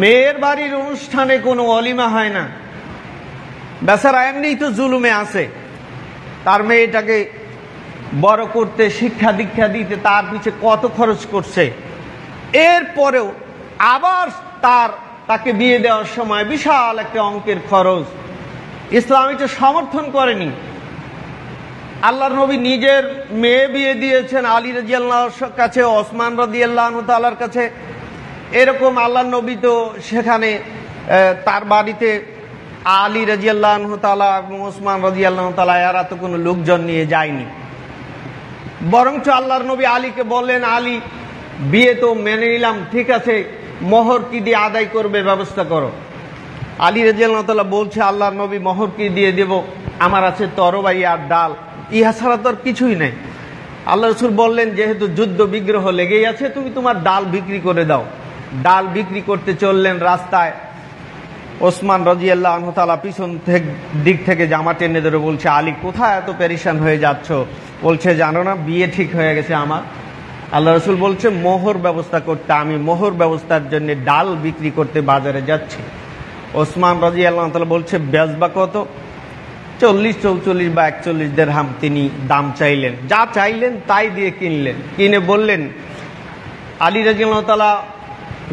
মেয়ের বাড়ির অনুষ্ঠানে কোনো অলিমা হয় না। বেচারা এমনিই তো জুলুমে আছে, তার মেয়েটাকে বড় করতে, শিক্ষা দীক্ষা দিতে তার পিছে কত খরচ করছে, এরপরেও আবার তাকে বিয়ে দেওয়ার সময় বিশাল একটা অঙ্কের খরচ। ইসলাম এটা সমর্থন করেনি। আল্লাহর নবী নিজের মেয়ে বিয়ে দিয়েছেন আলী রাদিয়াল্লাহর কাছে, ওসমান রাদিয়াল্লাহু তাআলার কাছে। এরকম আল্লাহর নবী তো সেখানে তার বাড়িতে আলী রাদিয়াল্লাহু তাআলা এবং ওসমান রাদিয়াল্লাহু তাআলা এরা তো কোনো লোকজন নিয়ে যায়নি। বরঞ্চ আল্লাহর নবী আলীকে বললেন, আলী বিয়ে তো মেনে নিলাম, ঠিক আছে, মোহর কি দিয়ে আদায় করবে ব্যবস্থা করো। আলী রাদিয়াল্লাহু তাআলা বলছে, আল্লাহর নবী মোহর কি দিয়ে দেব, আমার আছে তরবারি আর ডাল, ইহা ছাড়া তো আর কিছুই নেই। আল্লাহ রাসূল বললেন, যেহেতু যুদ্ধ বিগ্রহ লেগেই আছে, তুমি তোমার ডাল বিক্রি করে দাও। ডাল বিক্রি করতে চললেন রাস্তায়। ওসমান রাদিয়াল্লাহু তাআলা পিছন দিক থেকে জামা টেনে ধরে বলছে, আলী কোথায় এত পেরেশান হয়ে যাচ্ছ? বলছে, জানো না বিয়ে ঠিক হয়ে গেছে আমার। আল্লাহ রাসূল বলছে, মোহর ব্যবস্থা করতে, আমি মোহর ব্যবস্থার জন্য ডাল বিক্রি করতে বাজারে যাচ্ছি। ওসমান রাদিয়াল্লাহু তাআলা বলছে, বেচবা কত? 40-44 বা 41 দিরহাম তিনি দাম চাইলেন। যা চাইলেন তাই দিয়ে কিনলেন। কিনে বললেন, আলী রাদিয়াল্লাহু তাআলা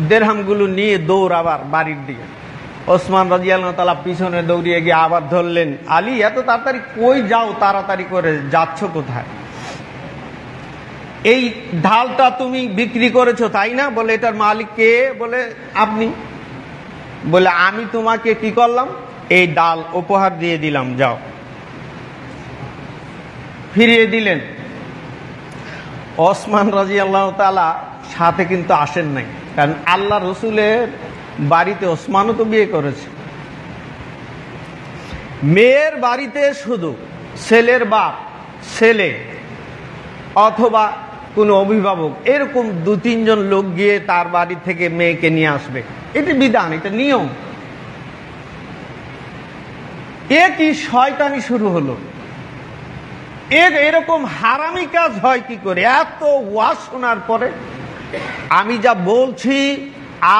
দিরহামগুলো নিয়ে দৌড় আবার বাড়ির দিকে। ওসমান রাদিয়াল্লাহু তাআলা পিছনে দৌড়িয়ে গিয়ে আবার ধরলেন, আলী এত তাড়াতাড়ি কই যাও, তাড়াতাড়ি করে যাচ্ছ কোথায়? এই ঢালটা তুমি বিক্রি করেছো তাই না? বলে, এটার মালিক কে? বলে, আপনি। বলে, আমি তোমাকে কি করলাম? এই ডাল উপহার দিয়ে দিলাম, যাও। ফিরিয়ে দিলেন। ওসমান রাদিয়াল্লাহু তাআলা সাথে কিন্তু আসেন নাই, কারণ আল্লাহ রসুলের বাড়িতে ওসমানও তো বিয়ে করেছে। মেয়ের বাড়িতে শুধু ছেলের বাপ, ছেলে অথবা কোনো অভিভাবক, এরকম 2-3 জন লোক গিয়ে তার বাড়ি থেকে মেয়েকে নিয়ে আসবে। এটি বিধান, এটা নিয়ম। এ কি শয়তানি শুরু হলো? এরকম হারামি কাজ হয় কি করে? এত ওয়াজ শোনার পরে আমি যা বলছি,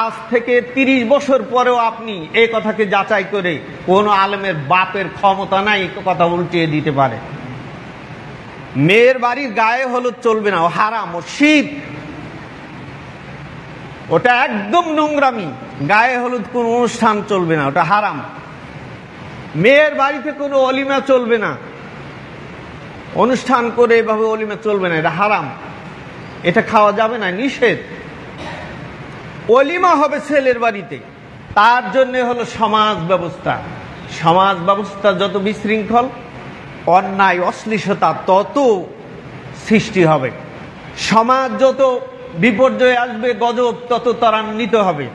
আজ থেকে 30 বছর পরেও আপনি এই কথাকে যাচাই করে কোন আলেমের বাপের ক্ষমতা নাই কথা উল্টিয়ে দিতে পারে। মেয়ের বাড়ির গায়ে হলুদ চলবে না, ও হারাম, ও শিরক, ওটা একদম নোংরামি। গায়ে হলুদ কোন অনুষ্ঠান চলবে না, ওটা হারাম। মেয়ের বাড়িতে কোনো অলিমা চলবে না, অনুষ্ঠান করে এভাবে অলিমা চলবে না, এটা হারাম, এটা খাওয়া যাবে না, নিষেধ। অলিমা হবে ছেলের বাড়িতে, তার জন্য হলো সমাজ ব্যবস্থা। সমাজ ব্যবস্থা যত বিশৃঙ্খল, অন্যায় অশ্লীলতা তত সৃষ্টি হবে। সমাজ যত বিপর্যয়ে আসবে, গজব তত ত্বরান্বিত হবে।